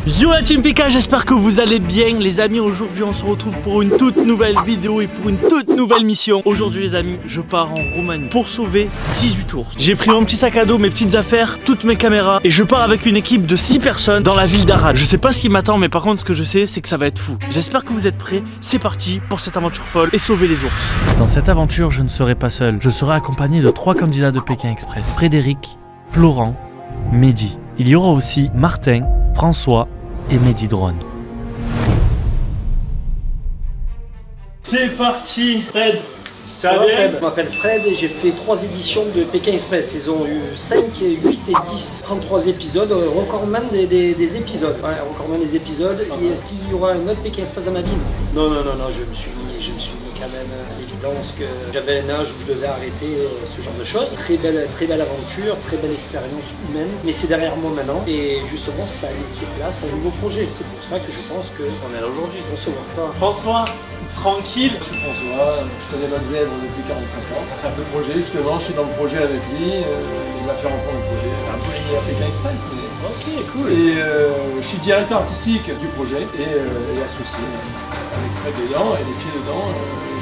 Yo la Team Pika, j'espère que vous allez bien les amis. Aujourd'hui on se retrouve pour une toute nouvelle vidéo et pour une toute nouvelle mission. Aujourd'hui les amis, je pars en Roumanie pour sauver 18 ours. J'ai pris mon petit sac à dos, mes petites affaires, toutes mes caméras et je pars avec une équipe de 6 personnes dans la ville d'Arad. Je sais pas ce qui m'attend mais par contre ce que je sais c'est que ça va être fou. J'espère que vous êtes prêts, c'est parti pour cette aventure folle et sauver les ours. Dans cette aventure je ne serai pas seul, je serai accompagné de 3 candidats de Pékin Express. Frédéric, Florent, Mehdi. Il y aura aussi Martin, François et Mehdi Drone. C'est parti, Fred. Ça va, Seb. Je m'appelle Fred et j'ai fait 3 éditions de Pékin Express. Ils ont eu 5, 8 et 10. 33 épisodes, recordman des épisodes. Ouais, recordman des épisodes. Et est-ce qu'il y aura un autre Pékin Express dans ma vie? Non, je me suis mis quand même à l'évidence que j'avais un âge où je devais arrêter ce genre de choses. Très belle aventure, très belle expérience humaine. Mais c'est derrière moi maintenant. Et justement, ça a laissé place à un nouveau projet. C'est pour ça que je pense qu'on est là aujourd'hui. Bonsoir. François, tranquille. Je suis François, je connais Matt Zèbre depuis 45 ans. Le projet, justement, je suis dans le projet avec lui. Il m'a fait rentrer dans le projet. Un peu lié à Pékin Express, mais ok, cool. Et je suis directeur artistique du projet et associé avec Fred dedans et les pieds dedans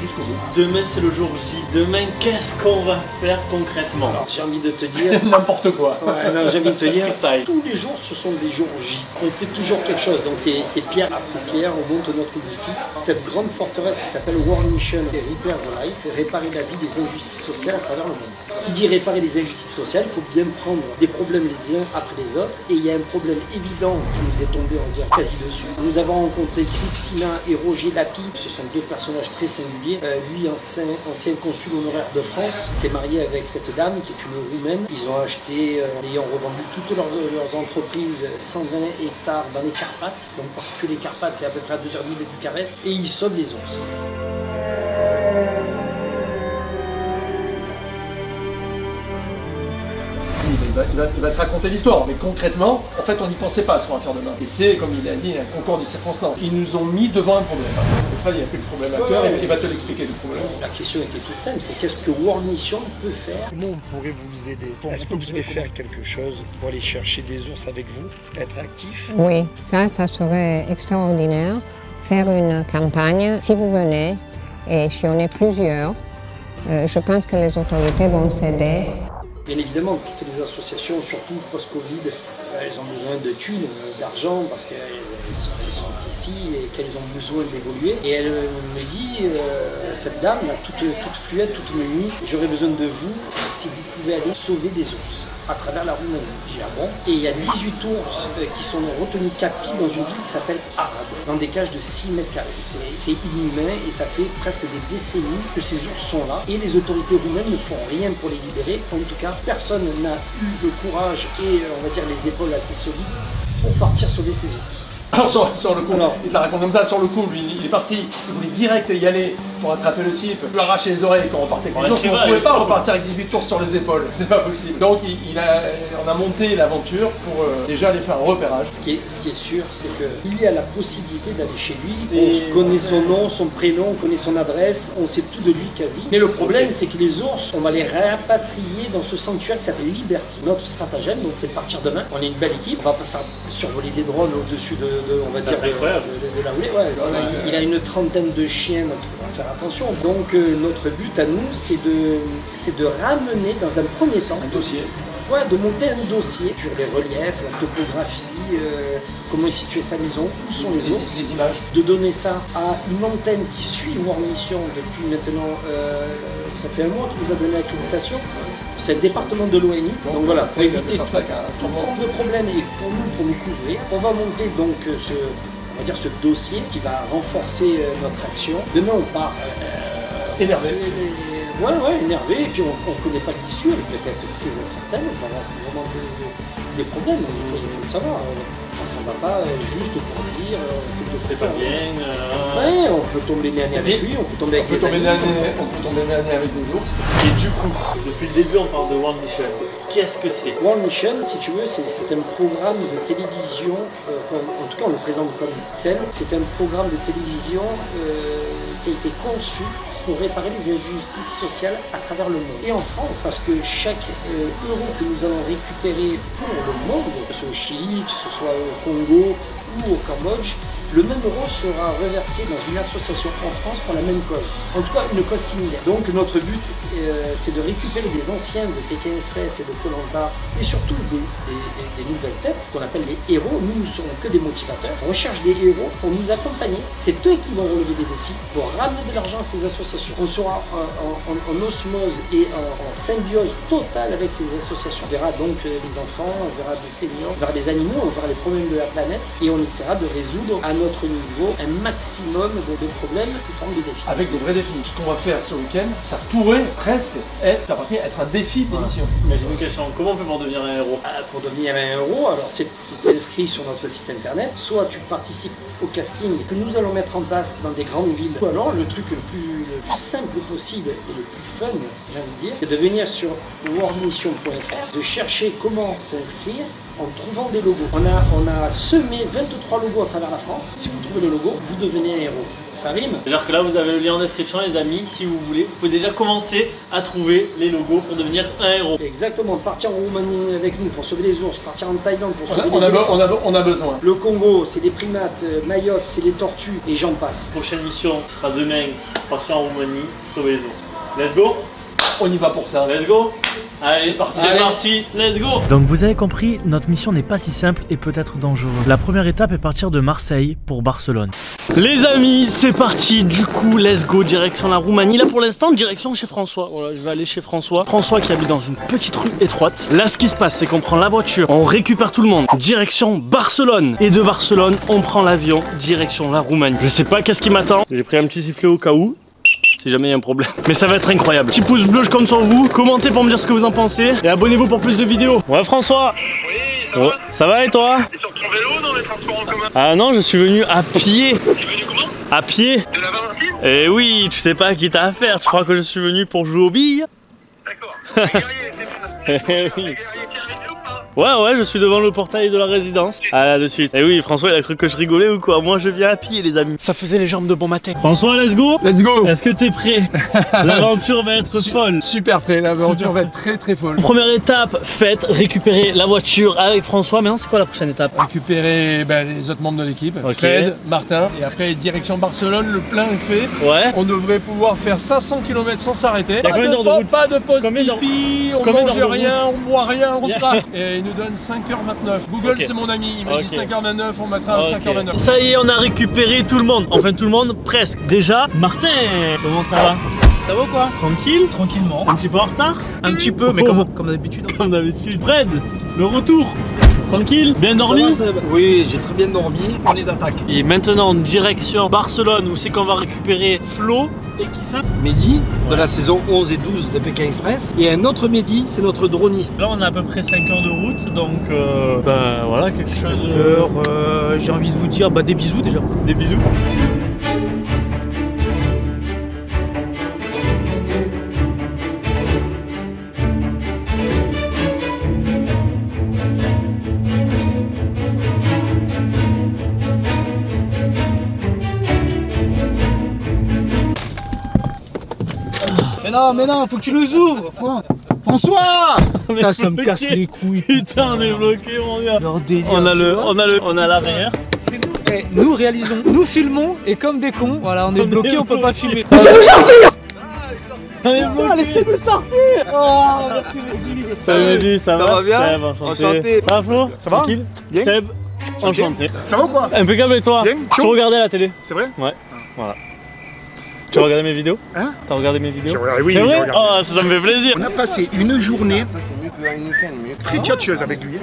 jusqu'au bout. Demain c'est le jour J. Demain qu'est-ce qu'on va faire concrètement? Alors j'ai envie de te dire n'importe quoi. Ouais, non, j'ai envie de te dire tous les jours ce sont des jours J. On fait toujours quelque chose. Donc c'est pierre après pierre, on monte notre édifice. Cette grande forteresse qui s'appelle World Mission Repair the Life, réparer la vie des injustices sociales à travers le monde. Qui dit réparer les injustices sociales, il faut bien prendre des problèmes les uns après les autres. Et il y a un problème évident qui nous est tombé, on dirait, quasi dessus. Nous avons rencontré Christina et Roger Lapi. Ce sont deux personnages très singuliers. Lui, ancien consul honoraire de France, s'est marié avec cette dame qui est une Roumaine. Ils ont acheté, ayant revendu toutes leurs entreprises, 120 hectares dans les Carpates. Donc parce que les Carpates, c'est à peu près à 2h30 de Bucarest. Et ils sauvent les ours. Il va te raconter l'histoire, mais concrètement, en fait, on n'y pensait pas ce qu'on va faire demain. Et c'est, comme il a dit, un concours des circonstances. Ils nous ont mis devant un problème. Et Fred, il a pris le problème à cœur, il va te l'expliquer le problème. La question était toute simple, c'est qu'est-ce que World Mission peut faire? Comment on pourrait vous aider? Est-ce que vous pouvez faire quelque chose pour aller chercher des ours avec vous, être actif? Oui, ça serait extraordinaire. Faire une campagne, si vous venez, et si on est plusieurs, je pense que les autorités vont s'aider. Bien évidemment, toutes les associations, surtout post-Covid, elles ont besoin de thunes, d'argent, parce qu'elles sont ici et qu'elles ont besoin d'évoluer. Et elle me dit, cette dame, là, toute fluette, toute nuit, j'aurais besoin de vous si vous pouvez aller sauver des ours à travers la Roumanie. J'ai dit, ah bon? Et il y a 18 ours qui sont retenus captifs dans une ville qui s'appelle Arad, dans des cages de 6 mètres carrés. C'est inhumain et ça fait presque des décennies que ces ours sont là et les autorités roumaines ne font rien pour les libérer. En tout cas, personne n'a eu le courage et on va dire les épaules assez solides pour partir sauver ces ours. Alors sur le coup, il te la raconte comme ça, sur le coup, lui, il est parti, il voulait direct y aller pour attraper le type, lui arracher les oreilles quand on repartait avec les ours, on ne pouvait pas repartir avec 18 ours sur les épaules, c'est pas possible. Donc on a monté l'aventure pour déjà aller faire un repérage. Ce qui est sûr, c'est qu'il y a la possibilité d'aller chez lui, on connaît son nom, son prénom, on connaît son adresse, on sait tout de lui quasi. Mais le problème, c'est que les ours, on va les rapatrier dans ce sanctuaire qui s'appelle Liberty. Notre stratagème, donc c'est de partir demain, on est une belle équipe, on va pas faire survoler des drones au-dessus on va dire, de la houlée. Ouais, il a une trentaine de chiens, donc il faut faire attention. Donc notre but à nous, c'est de ramener dans un premier temps un dossier. Ouais, de monter un dossier sur les reliefs, la topographie, comment est située sa maison, où sont les ours, les images. De donner ça à une antenne qui suit World Mission depuis maintenant, ça fait un mois qu'il nous a donné l'accréditation. C'est le département de l'ONU, donc voilà, pour éviter toute forme de problème et pour nous couvrir. On va monter donc on va dire ce dossier qui va renforcer notre action. Demain on part énervé. Ouais, énervé, et puis on ne connaît pas l'issue, elle est peut-être très incertaine, on va avoir vraiment des problèmes, il faut le savoir. On s'en va pas juste pour dire que c'est pas bien. Ouais, on peut tomber nez à nez avec lui, on peut tomber avec des amis. On peut tomber nez à nez avec des ours. Et du coup, depuis le début on parle de World Mission. Qu'est-ce que c'est? World Mission, si tu veux, c'est un programme de télévision, en tout cas on le présente comme tel, c'est un programme de télévision qui a été conçu pour réparer les injustices sociales à travers le monde. Et en France, parce que chaque euro que nous allons récupérer pour le monde, que ce soit au Chili, que ce soit au Congo, ou au Cambodge, le même euro sera reversé dans une association en France pour la même cause. En tout cas, une cause similaire. Donc notre but, c'est de récupérer des anciens de Pékin Express et de Koh Lanta et surtout des nouvelles têtes, qu'on appelle les héros. Nous ne serons que des motivateurs. On recherche des héros pour nous accompagner. C'est eux qui vont relever des défis pour ramener de l'argent à ces associations. On sera en osmose et en symbiose totale avec ces associations. On verra donc les enfants, on verra des seniors, on verra des animaux, on verra les problèmes de la planète et on essaiera de résoudre à notre niveau un maximum de problèmes sous forme de défis. Avec de vrais défis. Ce qu'on va faire ce week-end, ça pourrait presque être un défi d'émission. Mais j'ai une question, comment on fait pour devenir un héros? Pour devenir un héros, alors c'est inscrit sur notre site internet, soit tu participes au casting que nous allons mettre en place dans des grandes villes, ou alors le truc le plus simple possible et le plus fun, j'ai envie de dire, c'est de venir sur worldmission.fr, de chercher comment s'inscrire en trouvant des logos. On a semé 23 logos à travers la France. Si vous trouvez le logo, vous devenez un héros. Ça rime? C'est-à-dire que là, vous avez le lien en description, les amis, si vous voulez. Vous pouvez déjà commencer à trouver les logos pour devenir un héros. Exactement, partir en Roumanie avec nous pour sauver les ours, partir en Thaïlande pour sauver les éléphants. On a besoin. Le Congo, c'est les primates, Mayotte, c'est les tortues, et j'en passe. Prochaine mission sera demain, partir en Roumanie, sauver les ours. Let's go! On y va pour ça. Let's go! Allez, c'est parti, let's go! Donc vous avez compris, notre mission n'est pas si simple et peut-être dangereuse. La première étape est partir de Marseille pour Barcelone. Les amis, c'est parti, du coup, let's go, direction la Roumanie. Là pour l'instant, direction chez François. Voilà, je vais aller chez François. François qui habite dans une petite rue étroite. Là, ce qui se passe, c'est qu'on prend la voiture, on récupère tout le monde, direction Barcelone. Et de Barcelone, on prend l'avion, direction la Roumanie. Je sais pas qu'est-ce qui m'attend. J'ai pris un petit sifflet au cas où. Si jamais il y a un problème. Mais ça va être incroyable. Petit pouce bleu, je compte sur vous. Commentez pour me dire ce que vous en pensez. Et abonnez-vous pour plus de vidéos. Ouais, François. Oui, ça va et toi? T'es sur ton vélo dans les transports en commun? Ah non, je suis venu à pied. T'es venu comment? À pied. De la Valentine? Eh oui, tu sais pas qui t'as affaire. Tu crois que je suis venu pour jouer aux billes? D'accord. Les guerriers, c'est bien. Eh oui. Les guerriers qui arrivent ou pas? Ouais, je suis devant le portail de la résidence. Ah là, de suite. Eh oui, François, il a cru que je rigolais ou quoi? Moi, je viens à pied, les amis. Ça faisait les jambes de bon matin. François, let's go. Let's go. Est-ce que t'es prêt? L'aventure va être folle. Super prêt, l'aventure va être très folle. Première étape, faite, récupérer la voiture avec François. Maintenant, c'est quoi la prochaine étape? Récupérer les autres membres de l'équipe, Ok. Fred, Martin, et après direction Barcelone, le plein est fait. Ouais. On devrait pouvoir faire 500 km sans s'arrêter. Y'a combien d'heures de route? Pas de pause Combien d'heures- pipi, on combien mange d'heures de rien, route? on boit rien, on repasse. Et il nous donne 5h29. Google, Ok. c'est mon ami, il m'a dit Ok. 5h29, on mettra à Ok. 5h29. Ça y est, on a récupéré tout le monde. Enfin, tout le monde, presque. Déjà, Martin, comment ça va? Ça va ou quoi? Tranquille? Tranquillement. Un petit peu en retard? Un petit peu, mais comme d'habitude. Comme d'habitude. Fred, le retour. Tranquille? Bien dormi? Oui, j'ai très bien dormi. On est d'attaque. Et maintenant, direction Barcelone, où c'est qu'on va récupérer Flo. Et qui ça? Mehdi, de la saison 11 et 12 de Pékin Express. Et un autre Mehdi, c'est notre droniste. Là, on a à peu près 5 heures de route, donc voilà, quelque chose. J'ai envie de vous dire des bisous déjà. Des bisous. Mais non, faut que tu nous ouvres, François. Putain, ça me casse les couilles. Putain, on est bloqué, mon gars. Leur délire, On a l'arrière. C'est nous, nous réalisons, nous filmons et comme des cons, voilà, on est bloqué, on peut pas filmer. Laissez-nous sortir. Laissez-nous sortir. Oh, merci Mehdi. Salut Mehdi, ça va bien? Seb, enchanté. Enchanté. Ça va Flo? Ça va? Tranquille? Bien. Seb, enchanté. Ça va ou quoi? Impeccable et toi? Bien, Tu chaud. regardais la télé? C'est vrai? Ouais, voilà. Tu as regardé mes vidéos? Hein? T'as regardé mes vidéos? J'ai regardé, oui, C'est j'ai vrai? regardé. Oh, ça me fait plaisir. On a passé une journée très tchatcheuse avec lui.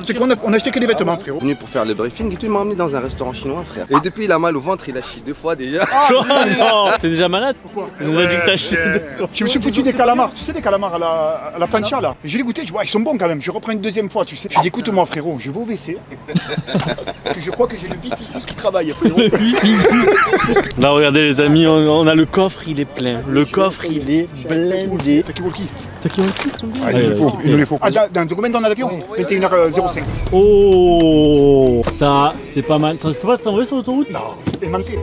C'est qu'on a acheté que des vêtements, frérot. Venu pour faire le briefing et tout, il m'a emmené dans un restaurant chinois, frère. Et depuis, il a mal au ventre, il a chié 2 fois déjà. Oh non! T'es déjà malade? Pourquoi? Il nous a dit que t'as chié. Je me suis foutu des calamars, tu sais, des calamars à la plancha là. Je l'ai goûté, je vois, ils sont bons quand même. Je reprends une deuxième fois, tu sais. Je dis, écoute-moi, frérot, je vais au WC. Parce que je crois que j'ai le bifitus qui travaille, frérot. Là, regardez les amis, on a le coffre, il est plein. Le coffre, il est blindé. Taki-walkie. Taki-walkie? Ah, il nous les faut. Ah, dans combien dans l'avion? 21h05. Oh, ça, c'est pas mal. Ça risque pas de s'envoyer sur l'autoroute? Non, c'est aimanté.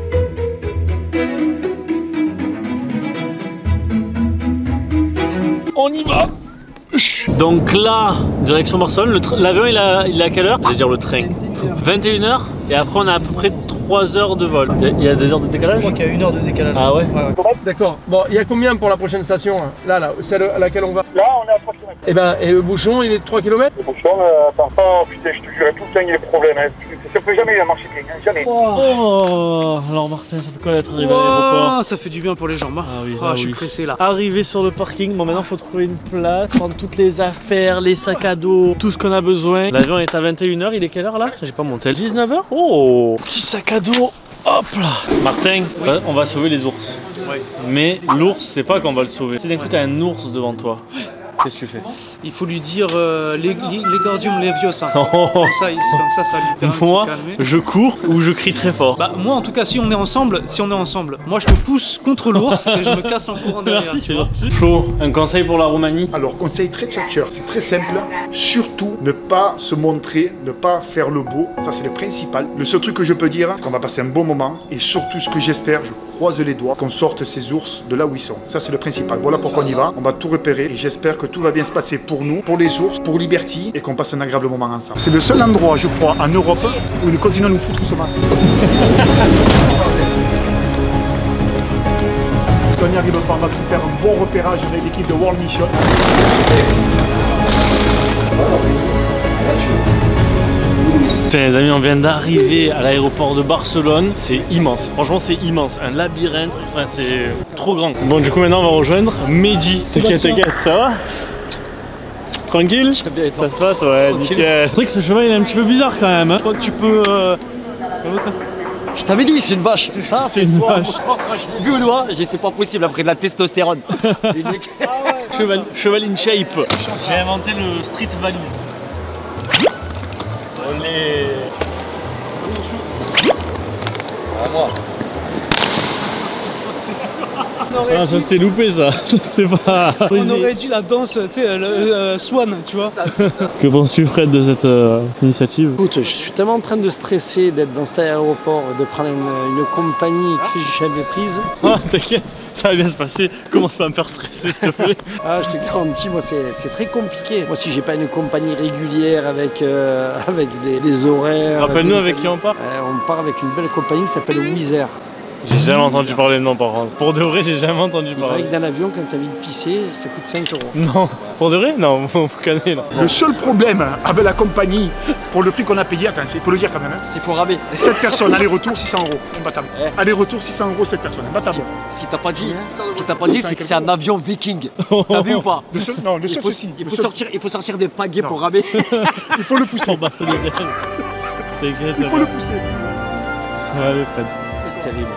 On y va. Donc là, direction Barcelone, l'avion il est à quelle heure? Je vais dire le train. 21h et après on a à peu près 3 heures de vol. Il y a des heures de décalage? Je crois qu'il y a 1 heure de décalage. Ah ouais, D'accord. Bon, il y a combien pour la prochaine station hein? Là, celle à laquelle on va? Là, on est à 3 km. Et ben, et le bouchon, il est de 3 km? Le bouchon, parfois, putain, je te jure, tout le temps, il y a des problèmes. Hein. Ça ne peut jamais marcher bien, hein, jamais. Oh, alors Martin, ça fait quoi d'être arrivé à l'aéroport? Ça fait du bien pour les jambes. Ah oui, Je suis pressé là. Arrivé sur le parking, bon maintenant faut trouver une place, prendre toutes les affaires, les sacs à dos, tout ce qu'on a besoin. L'avion est à 21h, il est quelle heure là? J'ai pas monté. 19h? Oh, petit sac à dos. Hop là. Martin, on va sauver les ours. Oui. Mais l'ours, c'est pas qu'on va le sauver. Si d'un coup t'as un ours devant toi, qu'est-ce que tu fais? Il faut lui dire les Gordium Leviosa. Oh. Comme ça, lui permet de Moi, se calmer. je cours ou je crie très fort. Bah moi en tout cas si on est ensemble, moi je te pousse contre l'ours et je me casse en courant derrière. Merci, c'est gentil. Flo, un conseil pour la Roumanie? Alors, conseil très tchatcheur, c'est très simple. Surtout, ne pas se montrer, ne pas faire le beau. Ça, c'est le principal. Le seul truc que je peux dire, c'est qu'on va passer un bon moment. Et surtout, ce que j'espère, je croise les doigts, qu'on sorte ces ours de là où ils sont. Ça, c'est le principal. Voilà pourquoi on y va. On va tout repérer. Et j'espère que tout va bien se passer pour nous, pour les ours, pour Liberty. Et qu'on passe un agréable moment ensemble. C'est le seul endroit, je crois, en Europe où nous continuons à nous foutre ce masque. Si on n'y arrive pas, on va faire un bon repérage avec l'équipe de World Mission. Putain les amis, on vient d'arriver à l'aéroport de Barcelone, c'est immense, franchement c'est immense, un labyrinthe, enfin c'est trop grand. Bon du coup maintenant on va rejoindre Mehdi. T'inquiète, ça va? Tranquille? Ça se passe? Ouais, nickel. C'est vrai que ce cheval il est un petit peu bizarre quand même. Hein. Je crois que tu peux... Je t'avais dit, c'est une vache. C'est ça, c'est une vache. Quand je l'ai vu au doigt, j'ai dit c'est pas possible après de la testostérone. Cheval in shape. J'ai inventé le street valise. Olé. À moi. Ah ça c'était loupé ça. C'est pas... On aurait dit la danse, tu sais, le Swan, tu vois. Que penses-tu Fred de cette initiative? Écoute, je suis tellement en train de stresser d'être dans cet aéroport, de prendre une compagnie que j'ai jamais prise. Ah t'inquiète, ça va bien se passer. Commence pas à me faire stresser s'il te plaît. Ah je te garantis, moi c'est très compliqué. Moi si j'ai pas une compagnie régulière avec des horaires... Rappelle-nous avec qui on part. On part avec une belle compagnie qui s'appelle Wizz Air. J'ai jamais entendu parler de nom par contre. Pour de vrai, j'ai jamais entendu parler. Avec dans l'avion, quand tu as envie de pisser, ça coûte 5 €. Non, pour de vrai? Non, faut canner là. Le seul problème avec la compagnie, pour le prix qu'on a payé, attends, il faut le dire quand même. Hein. C'est faux rabais. 7 personnes, aller-retour 600 €. Imbattable. Aller-retour 600 € 7 personnes. Imbattable. Ce qu'il t'a pas dit, c'est que c'est un avion viking. T'as vu ou pas? Le seul, non, le seul aussi. Il faut sortir des pagaies pour ramer. Il faut le pousser. Il faut le pousser. Allez, Fred. C'est terrible.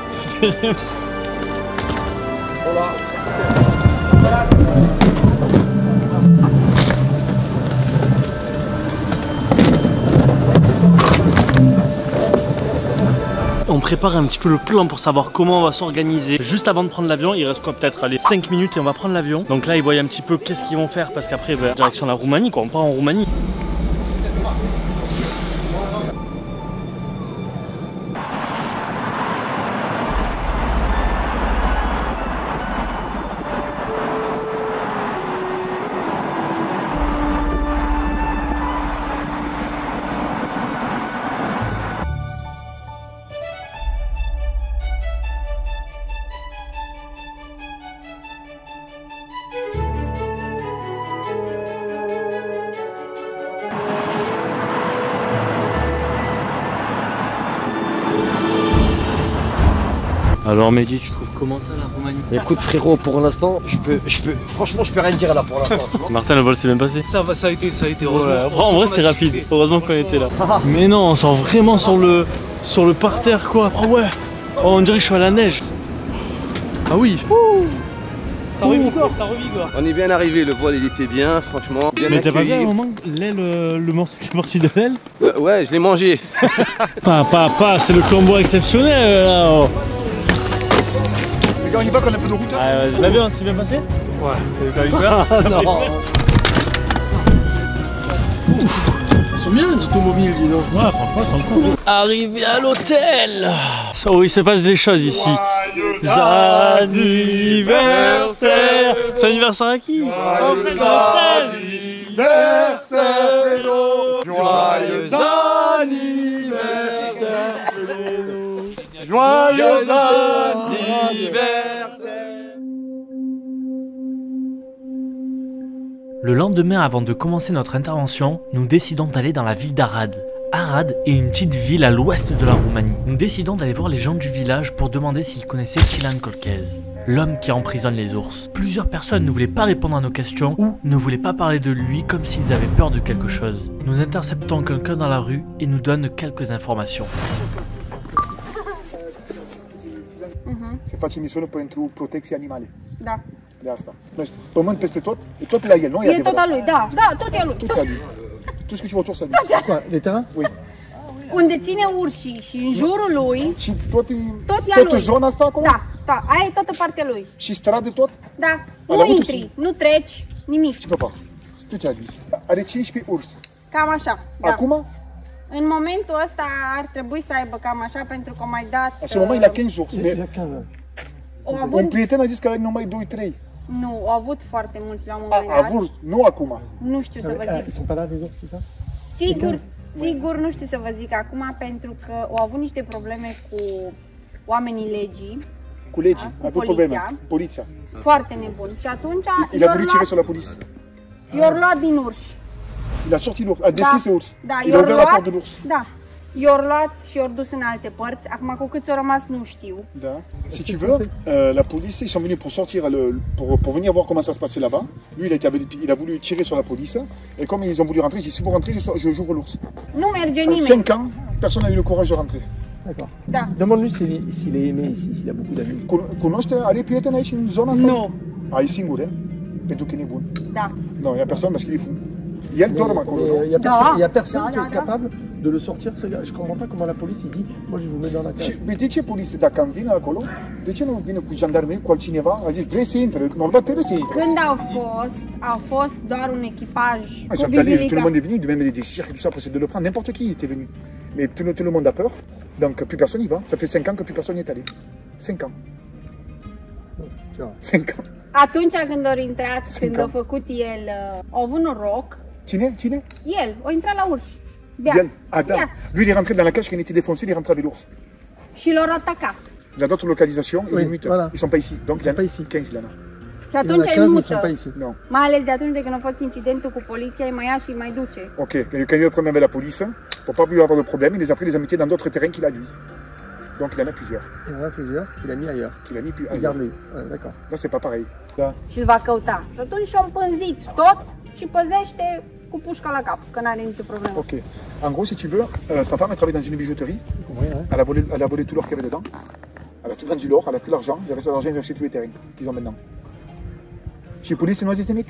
On prépare un petit peu le plan pour savoir comment on va s'organiser. Juste avant de prendre l'avion, il reste quoi, peut-être aller 5 minutes et on va prendre l'avion. Donc là ils voient un petit peu qu'est-ce qu'ils vont faire parce qu'après direction la Roumanie quoi, on part en Roumanie. Alors Mehdi, tu trouves comment ça la Roumanie? Écoute frérot, pour l'instant, franchement je peux rien dire là pour l'instant. Martin, le vol s'est bien passé? Ça a été heureusement. Ouais, en vrai c'était rapide, heureusement qu'on était là. Mais non, on sort vraiment sur le parterre quoi. Oh ouais, oh, on dirait que je suis à la neige. Ah oui. Ça revigore, ça revigore. On est bien arrivé, le vol il était bien, franchement. Bien mais t'as pas vu à un accueilli. moment l'aile, le morceau qui est parti de l'aile? Ouais, je l'ai mangé. C'est le combo exceptionnel là. Oh. Les gars, on y va qu'on a un peu de route. Ah, l'avion s'est bien passé? Ouais. T'as eu peur? Non. Ils sont bien les automobiles, dis donc. Ouais, franchement, ils sont cool. Arrivé à l'hôtel. Oh, il se passe des choses ici. Anniversaire. C'est anniversaire à qui? Joyeux anniversaire, Joyeux anniversaire. Joyeux anniversaire. Le lendemain, avant de commencer notre intervention, nous décidons d'aller dans la ville d'Arad. Arad est une petite ville à l'ouest de la Roumanie. Nous décidons d'aller voir les gens du village pour demander s'ils connaissaient Tilan Colchez, l'homme qui emprisonne les ours. Plusieurs personnes ne voulaient pas répondre à nos questions ou ne voulaient pas parler de lui comme s'ils avaient peur de quelque chose. Nous interceptons quelqu'un dans la rue et nous donne quelques informations. Se face misiune pentru protecție animale. Da. De asta. Deci, pământ peste tot, e tot la el, nu e E tot al lui, da, da, tot e al lui. Tot e a lui. Tout ce que tu vois autour, ça lui. Quoi, les terrains? Oui. Unde ține urșii și în jurul lui, Și tot e al lui. zona asta acolo? Da, da, aia e toată partea lui. Și stradă tot? Da, Ala nu avut intri, nu treci, nimic. Ce papa? Tu ce ai? Are 15 urs. Cam așa, da. Acum? În momentul ăsta ar trebui să aibă cam așa pentru că mai dat... Așa, moment, il a 15 urs. Au avut... Un prieten a zis că are numai 2-3. Nu, au avut foarte mulți la un moment A dat. avut, nu acum. Nu știu să vă zic. Ils sont pas là des jours, c'est ça? Sigur nu știu să vă zic acum pentru că au avut niște probleme cu oamenii legii. Cu legii, a avut probleme. Poliția. Foarte nebun. Și atunci Il a voulu tirer sur la police. i-au luat din urși. Il a sorti l'ours, a deschis urs. Da, Il a ouvert la porte de l'ours. Da. I-au luat și i-au dus în alte părți. Acum cu câți au rămas nu știu. Da. Si tu veux, la police, ils sont venus pour sortir, pour venir voir comment ça se passait là-bas. Lui, il a voulu tirer sur la police. Et comme ils ont voulu rentrer, j'ai dit si vous rentrez, j'ouvre l'ours. Nu merge nimeni. 5 ans, personne n'a eu le courage de rentrer. D'accord. Da. Demande-lui s'il est aimé ici, s'il a beaucoup d'amis. Cunoaște, are prieteni aici în zona asta? Nu. Ai singur, pentru că e nebun. Da. Non, il n'y a personne parce qu'il est fou. Il dorme acolo. Il y a personne qui est capable de le sortir, ce gars. Je comprends pas comment la police il dit, moi je vous mets dans la cage. Mais de ce poliție, dacă am vine acolo, de ce nu vine cu jandarmeri, cu altcineva? A zis, vrei să intre? Normal trebuie să intre. Când au fost doar un echipaj cu Tout le monde est venu, même des cirques et tout ça, pour essayer de le prendre. N'importe qui était venu. Mais tout le monde a peur, donc plus personne y va. Ça fait 5 ans que plus personne n'y est allé. 5 ans. 5 ans. Atunci când au intrat, când a făcut el, a avut noroc. Cine? El, a intrat la urși. Bien. Ah, da. Lui, il est rentré dans la cage quand il était défoncé, il est rentré avec l'ours. Și l-au atacat. Il a d'autres localisations, il est muté. Ils sont pas ici. Donc, il y en a 15, il en a. Și atunci îi mută. Non. Mai ales de atunci de când a fost incidentul cu poliția, îi mai ia și îi mai duce. Ok, mais quand il y a eu le problème avec la police, pour pas lui avoir de problème, il les a pris, les a mutés dans d'autres terrains qu'il a lui. Donc il en a plusieurs. Il en a plusieurs qu'il a mis ailleurs. Qu'il a mis plus ailleurs. Regarde-lui, d'accord. Là c'est pas pareil. Da. Și îl va căuta. Și atunci și-a împânzit tot și păzește cu pușca la cap, că n-are nicio problemă. Ok. En gros, si tu veux, sa femme elle travaille dans une bijouterie. Oui, ouais. Elle a volé tout l'or qu'il y avait dedans. Elle a tout vendu l'or, elle a pris l'argent, il y avait cet argent, ils ont acheté tous les terrains qu'ils ont maintenant. Și poliția nu a zis nimic?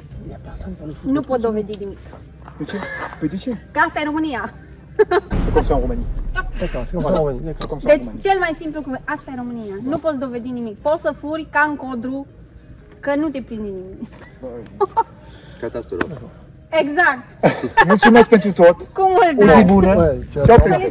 Nu pot dovedi nimic. De ce? Păi de ce? Că asta e România. C'est comme ça en Roumanie. D'accord, c'est comme ça en Roumanie. Deci cel mai simplu cuvânt, asta e România. Nu poți dovedi nimic. Poți să furi ca în codru, că nu te prinde nimeni. Catastrofă. Exact. Mulțumesc pentru tot. Cu mult O zi bună. Ciao, pe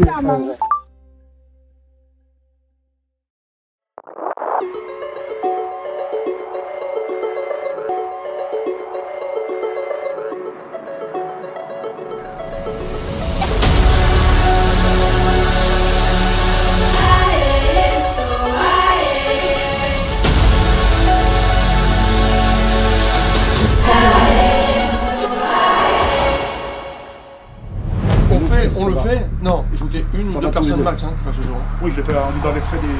On le fait? Non, il faut qu'il y ait une ou deux personnes max qui fassent ce genre. Oui, je le fais dans les frais des...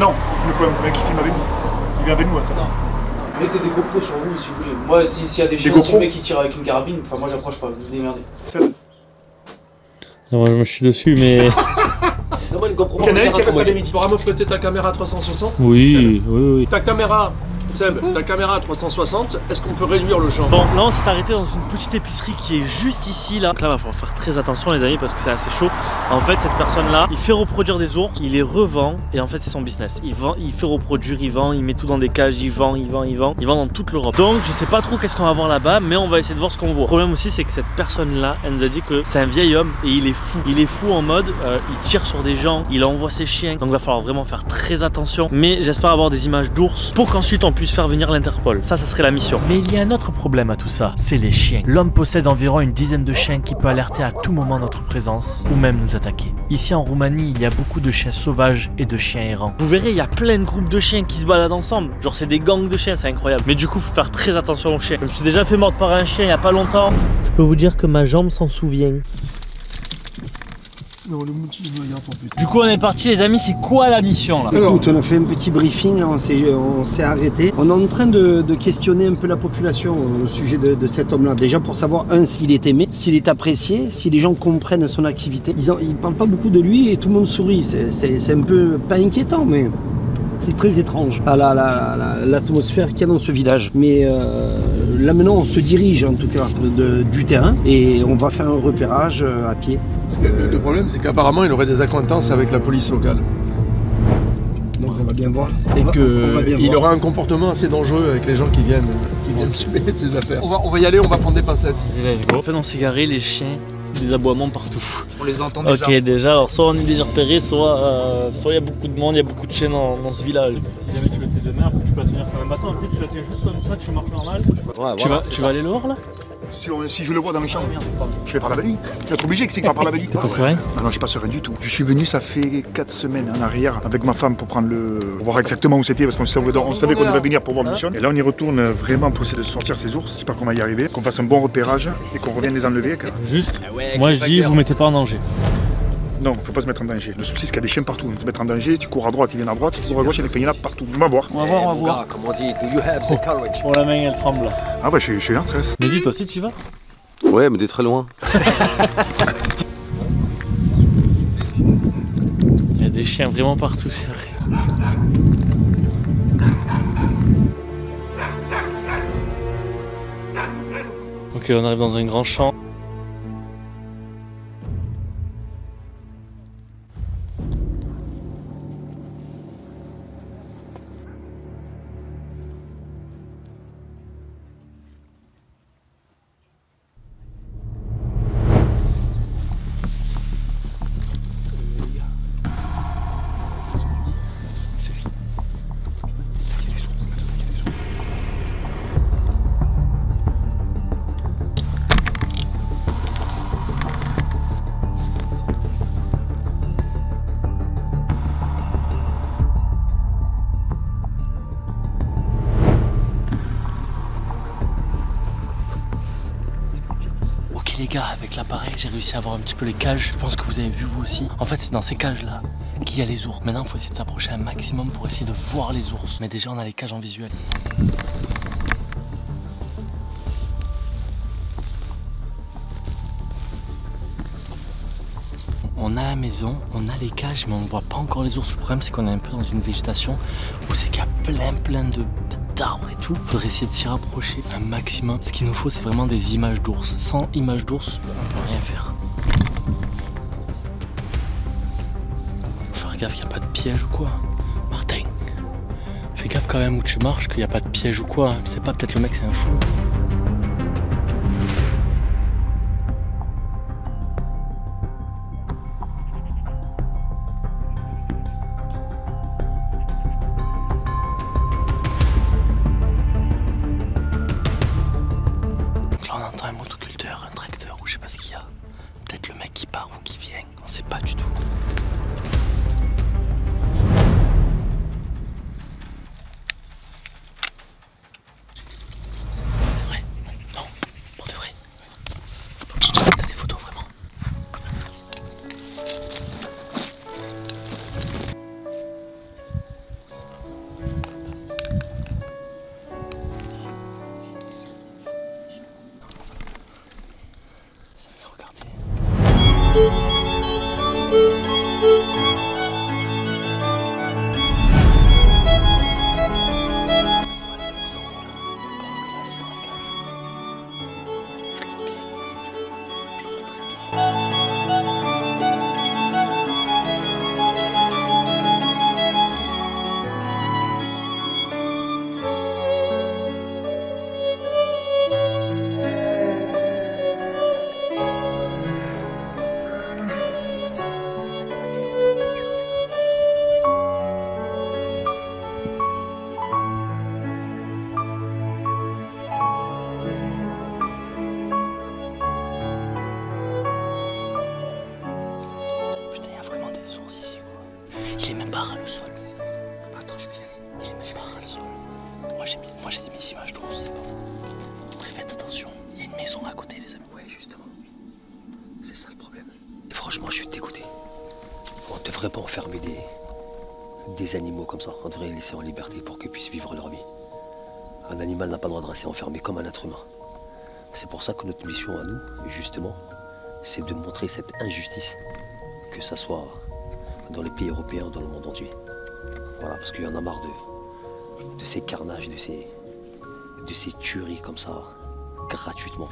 Non, il nous faut un mec qui filme avec nous. Il vient avec nous à ça. Mettez des GoPros sur vous si vous voulez. Moi, s'il y a des chiens, si le mec qui tire avec une carabine, enfin moi j'approche pas, vous vous démerdez. Non, moi je suis dessus, mais. Donne-moi une GoPro. Il y en a un qui reste à la midi. Tu pourras me prêter ta caméra 360? Oui, oui. Ta caméra, Seb, ta caméra 360, est-ce qu'on peut réduire le champ? Bon, là on s'est arrêté dans une petite épicerie qui est juste ici là. Donc là, va falloir faire très attention les amis parce que c'est assez chaud. En fait, cette personne-là, il fait reproduire des ours, il les revend et en fait c'est son business. Il vend, il fait reproduire, il vend, il met tout dans des cages, il vend dans toute l'Europe. Donc je sais pas trop qu'est-ce qu'on va voir là-bas, mais on va essayer de voir ce qu'on voit. Le problème aussi, c'est que cette personne-là, elle nous a dit que c'est un vieil homme et il est fou. Il est fou en mode, il tire sur des gens, il envoie ses chiens. Donc va falloir vraiment faire très attention. Mais j'espère avoir des images d'ours pour qu'ensuite on puisse puisse faire venir l'Interpol. Ça serait la mission. Mais il y a un autre problème à tout ça, c'est les chiens. L'homme possède environ une dizaine de chiens qui peut alerter à tout moment notre présence ou même nous attaquer. Ici en Roumanie, il y a beaucoup de chiens sauvages et de chiens errants. Vous verrez, il y a plein de groupes de chiens qui se baladent ensemble. Genre c'est des gangs de chiens, c'est incroyable. Mais du coup, faut faire très attention aux chiens. Je me suis déjà fait mordre par un chien il y a pas longtemps. Je peux vous dire que ma jambe s'en souvient. Non, le mouti, je me regarde pour plus. Du coup on est parti les amis, c'est quoi la mission là? Écoute, on a fait un petit briefing, là, on s'est arrêté. On est en train de questionner un peu la population au sujet de cet homme-là. Déjà pour savoir, s'il est aimé, s'il est apprécié, si les gens comprennent son activité. Ils parlent pas beaucoup de lui et tout le monde sourit. C'est un peu, pas inquiétant, mais c'est très étrange l'atmosphère qu'il y a dans ce village. Mais là maintenant on se dirige en tout cas du terrain et on va faire un repérage à pied. Parce que le problème c'est qu'apparemment il aurait des accointances avec la police locale. Donc on va bien voir. Et qu'il aura un comportement assez dangereux avec les gens qui viennent se mêler de ses affaires. On va y aller, on va prendre des pincettes. Let's go. En fait on s'est garé, les chiens, des aboiements partout. On les entend déjà. Ok déjà, alors soit on est déjà repéré, soit il y a beaucoup de monde, il y a beaucoup de chiens dans ce village. Si jamais tu le fais demain, après tu peux tenir comme un bâton, tu sais, tu le tiens juste comme ça, tu marches normal. Tu vas aller le voir là? Si je le vois dans le champ, je vais par la nuit. Tu vas être obligé que c'est par la nuit. T'es pas serein? Non, je suis pas serein du tout. Je suis venu, ça fait 4 semaines en arrière avec ma femme pour prendre pour voir exactement où c'était parce qu'on savait qu'on devait venir pour voir le mission. Et là, on y retourne vraiment pour essayer de sortir ces ours. J'espère qu'on va y arriver, qu'on fasse un bon repérage et qu'on revienne les enlever. Juste, moi je dis, vous mettez pas en danger. Non, faut pas se mettre en danger. Le souci, c'est qu'il y a des chiens partout. Tu te mettre en danger, tu cours à droite, ils viennent à droite, tu cours à gauche, il y en a partout. On va voir. On va voir. Comme on dit, do you have the courage? Oh, la main elle tremble. Ah ouais, je suis en stress. Mais dis toi aussi, tu y vas? Ouais, mais t'es très loin. Il y a des chiens vraiment partout, c'est vrai. Ok, on arrive dans un grand champ. Les gars, avec l'appareil j'ai réussi à voir un petit peu les cages. Je pense que vous avez vu vous aussi. En fait c'est dans ces cages là qu'il y a les ours. Maintenant il faut essayer de s'approcher un maximum pour essayer de voir les ours. Mais déjà on a les cages en visuel. On a la maison, on a les cages mais on ne voit pas encore les ours. Le problème c'est qu'on est un peu dans une végétation où c'est qu'il y a plein d'arbres et tout. Faudrait essayer de s'y rapprocher un maximum. Ce qu'il nous faut c'est vraiment des images d'ours. Sans images d'ours, on peut rien faire. Faut faire gaffe qu'il n'y a pas de piège ou quoi. Martin, fais gaffe quand même où tu marches qu'il n'y a pas de piège ou quoi. Je sais pas, peut-être le mec c'est un fou. Un motoculteur, un tracteur ou je sais pas ce qu'il y a. Peut-être le mec qui part ou qui vient, on sait pas du tout. C'est Il est même pas ras le sol. Attends, je vais y aller. Il est même pas ras le sol. Moi j'ai mis mes images trop, c'est bon. Après faites attention, il y a une maison à côté les amis. Ouais justement. C'est ça le problème. Et franchement je suis dégoûté. On ne devrait pas enfermer des animaux comme ça. On devrait les laisser en liberté pour qu'ils puissent vivre leur vie. Un animal n'a pas le droit de rester enfermé comme un être humain. C'est pour ça que notre mission à nous, justement, c'est de montrer cette injustice, que ça soit dans les pays européens, dans le monde entier. Voilà, parce qu'il y en a marre de ces carnages, de ces tueries comme ça, gratuitement.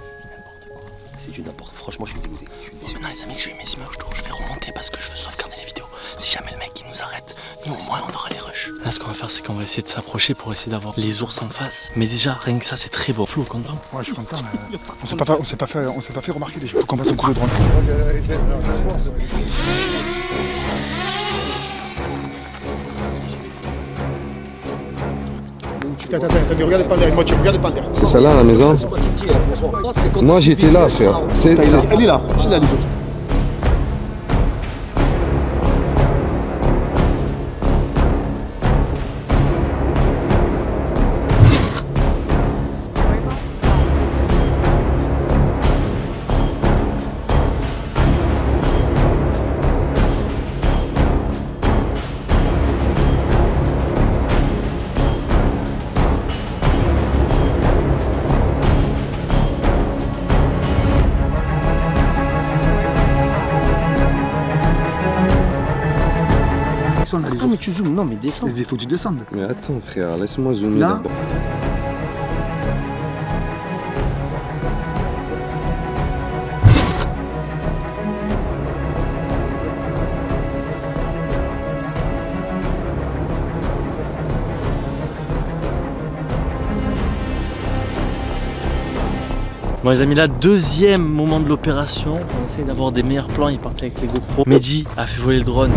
C'est du n'importe quoi. Franchement, je suis dégoûté. Maintenant les amis, que j'ai eu mes images, je vais remonter parce que je veux sauvegarder les vidéos. Si jamais le mec il nous arrête, nous au moins on aura les rushs. Là ce qu'on va faire c'est qu'on va essayer de s'approcher pour essayer d'avoir les ours en face. Mais déjà rien que ça c'est très beau. Flo, content? Ouais, je suis content. On s'est pas fait remarquer déjà. Faut qu'on passe un coup de drone. Attends, regardez pas derrière, regardez pas derrière. C'est celle-là la maison? Moi j'étais là, frère. Elle est là, c'est là les autres. Ah mais tu zoomes, non mais descends. Il faut que tu descendes. Mais attends frère, laisse-moi zoomer là. d'abord. Bon les amis, là deuxième moment de l'opération. On essaie d'avoir des meilleurs plans, il partait avec les GoPro. Mehdi a fait voler le drone.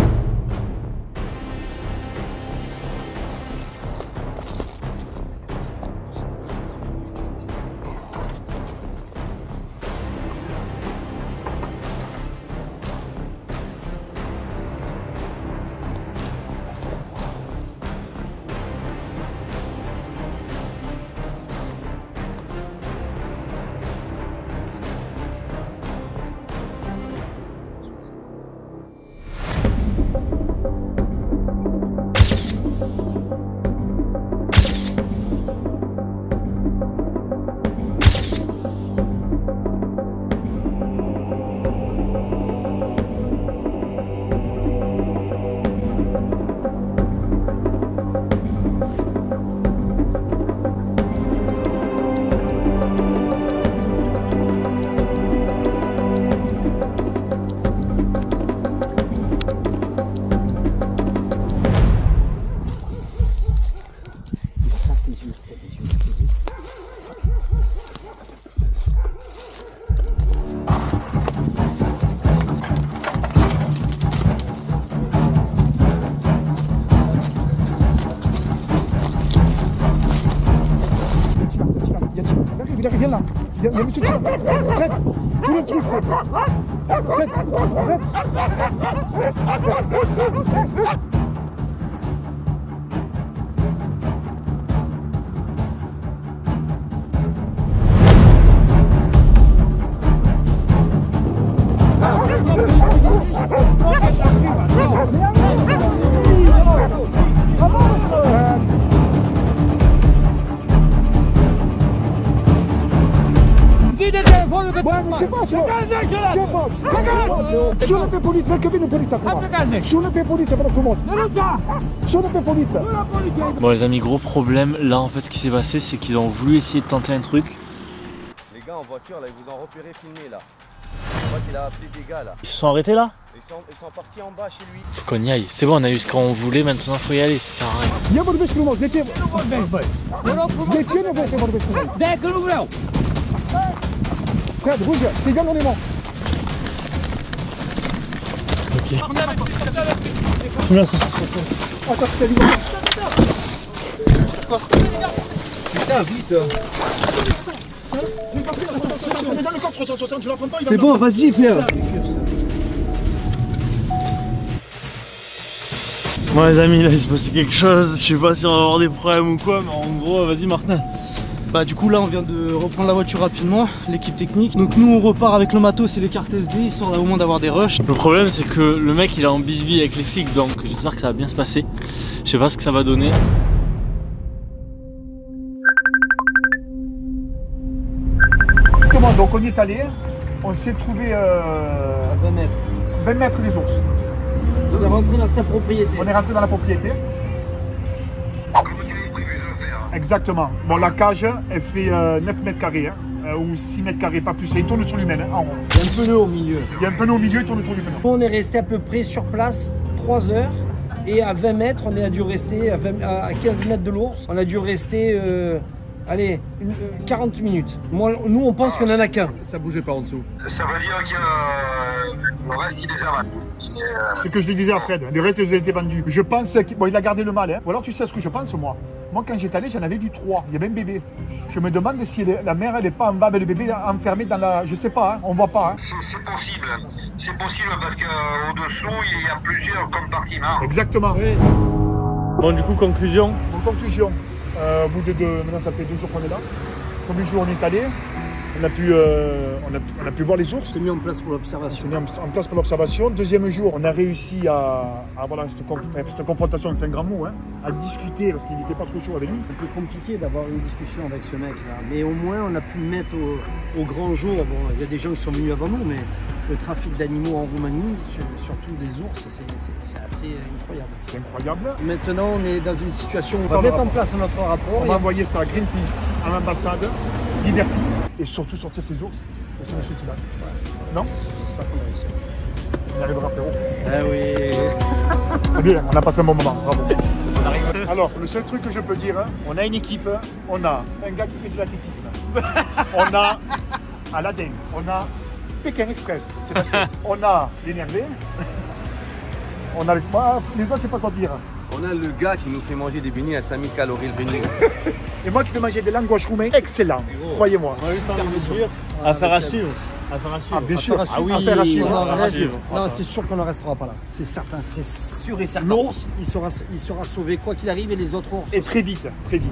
Viens là. Il y a monsieur qui... Fred, tout le truc, Fred. Fred, Fred. Sună pe poliție, vezi că vine poliția acum. Sună pe poliție, vă rog frumos. Sună pe poliție. Bon les amis, gros problème. Là en fait ce qui s'est passé c'est qu'ils ont voulu essayer de tenter un truc. Les gars en voiture là, ils vous ont repéré filmé là. Je crois qu'il a appelé des gars là. Ils se sont arrêtés là? Ils sont partis en bas chez lui. Faut qu'on y aille. C'est bon, on a eu ce qu'on voulait, maintenant faut y aller, ça sert à rien. Ia vorbești frumos, de ce? De ce nu vrei să vorbești frumos? De că nu vreau. Fred, bouge, țigan on est mort. Ok. Attends, c'est du putain, vite. On est dans le coffre 360, je l'entends pas. C'est bon, vas-y, frère. Bon les amis, là il se passe quelque chose, je sais pas si on va avoir des problèmes ou quoi, mais en gros, vas-y Martin. Bah du coup là on vient de reprendre la voiture rapidement, l'équipe technique. Donc nous on repart avec le matos et les cartes SD, histoire au moment d'avoir des rushs. Le problème c'est que le mec il est en bisbille avec les flics, donc j'espère que ça va bien se passer. Je sais pas ce que ça va donner. Donc on y est allé, on s'est trouvé à 20 mètres des ours. On est rentré dans sa propriété. On est rentré dans la propriété. Exactement. Bon, la cage, elle fait 9 mètres carrés, hein, ou 6 mètres carrés, pas plus. Et il tourne sur lui-même, hein, en haut. Il y a un pneu au milieu. Il y a un pneu au milieu, il tourne sur lui-même. On est resté à peu près sur place 3 heures. Et à 20 mètres, on a dû rester à 15 mètre de l'ours. On a dû rester, allez, 40 minutes. Moi, nous, on pense qu'on en a qu'un. Ça bougeait pas en dessous. Ça veut dire que le reste, il les a vendus. C'est ce que je lui disais à Fred, le reste, ils ont été vendus. Je pense qu'il bon, il a gardé le mâle, hein. Ou alors tu sais ce que je pense, moi. Moi, quand j'étais allé, j'en avais vu 3. Il y avait un bébé. Je me demande si la mère, elle n'est pas en bas, mais le bébé est enfermé dans la... Je sais pas, hein, on voit pas. Hein. C'est possible. C'est possible parce qu'au-dessous, il y a plusieurs compartiments. Exactement. Oui. Bon, du coup, conclusion. Bon, conclusion. Au bout de maintenant, ça fait 2 jours qu'on est là. Premier jour, on est allé. On a pu voir les ours. C'est mis en place pour l'observation. C'est mis en place pour l'observation. Deuxième jour, on a réussi à avoir cette confrontation, c'est un grand mot, hein, à discuter parce qu'il n'était pas trop chaud avec lui. C'est un peu compliqué d'avoir une discussion avec ce mec-là. Mais au moins, on a pu mettre au grand jour. Bon, il y a des gens qui sont venus avant nous, mais le trafic d'animaux en Roumanie, surtout des ours, c'est assez incroyable. C'est incroyable. Maintenant, on est dans une situation où on va mettre en place notre rapport. On va envoyer ça à Greenpeace, à l'ambassade, Liberty, et surtout sortir ces ours. Et c'est monsieur Tilan. Non? J'espère qu'on va réussir. On y arrivera, frérot. Ah oui. C'est bien, on a passé un bon moment, bravo. Alors, le seul truc que je peux dire, on a une équipe, on a un gars qui fait de l'athlétisme, on a Aladdin, on a Pékin Express, c'est passé. On a l'énervé, on a les doigts, c'est pas quoi dire. On a le gars qui nous fait manger des beignets à 5000 calories le beignet. Et moi qui fais manger des langoches roumaines, excellent, croyez-moi. On a eu le temps de mesure. Affaire à suivre. Affaire à suivre. Ah, bien sûr. Ah oui, affaire à suivre. Non, c'est sûr qu'on ne restera pas là. C'est certain, c'est sûr et certain. L'ours, il sera sauvé quoi qu'il arrive et les autres ours. Et très vite, très vite.